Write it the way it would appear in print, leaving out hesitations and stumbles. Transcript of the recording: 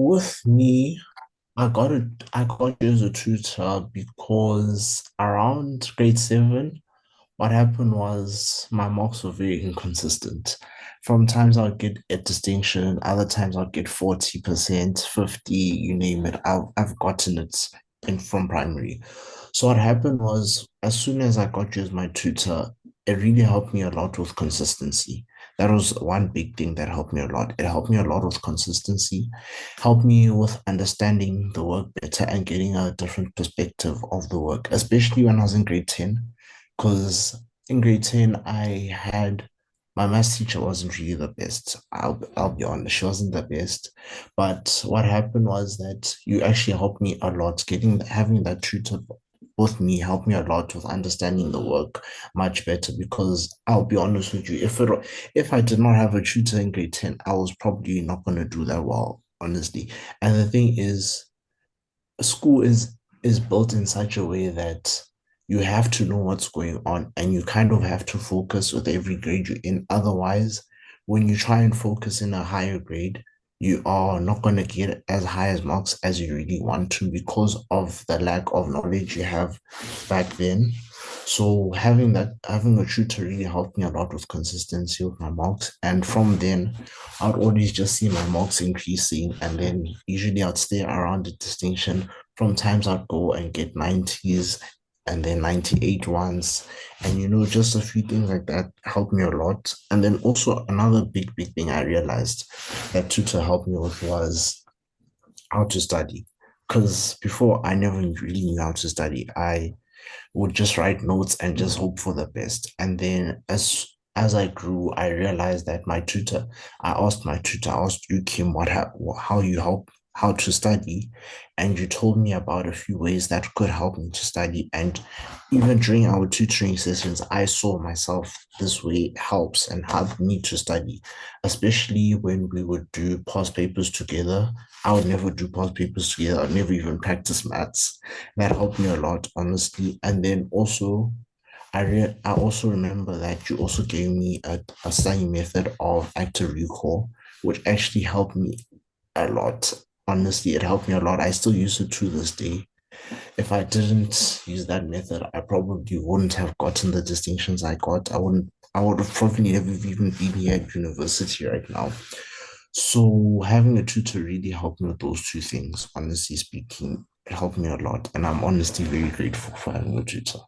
with me, I got you as a tutor because around grade 7, what happened was my marks were very inconsistent. From times I'd get a distinction, other times I'd get 40%, 50, you name it. I've gotten it in from primary. So what happened was as soon as I got you as my tutor, it really helped me a lot with consistency. That was one big thing that helped me a lot. It helped me a lot with consistency, helped me with understanding the work better and getting a different perspective of the work, especially when I was in grade 10. Because in grade 10, I had my maths teacher wasn't really the best. I'll be honest, she wasn't the best. But what happened was that you actually helped me a lot. Having that tutor with me helped me a lot with understanding the work much better because I'll be honest with you, if I did not have a tutor in grade 10, I was probably not gonna do that well, honestly. And the thing is, school is built in such a way that you have to know what's going on and you kind of have to focus with every grade you're in. Otherwise, when you try and focus in a higher grade, you are not going to get as high as marks as you really want to because of the lack of knowledge you have back then. So having a tutor really helped me a lot with consistency with my marks. And from then, I'd always just see my marks increasing, and then usually I'd stay around the distinction. From times I'd go and get 90s and then 98 ones. And just a few things like that helped me a lot. And then also another big thing I realized that tutor helped me with was how to study. Because before I never really knew how to study. I would just write notes and just hope for the best. And then as I grew, I realized that I asked you, Kim, how you help how to study, and you told me about a few ways that could help me to study. And even during our tutoring sessions, I saw myself this way helps and helped me to study, especially when we would do past papers together. I would never do past papers together. I'd never even practice maths. That helped me a lot, honestly. And then also, I also remember that you also gave me a study method of active recall, which actually helped me a lot. Honestly, it helped me a lot. I still use it to this day. If I didn't use that method, I probably wouldn't have gotten the distinctions I got. I would have probably never even been here at university right now. So having a tutor really helped me with those two things, honestly speaking. It helped me a lot. And I'm honestly very grateful for having a tutor.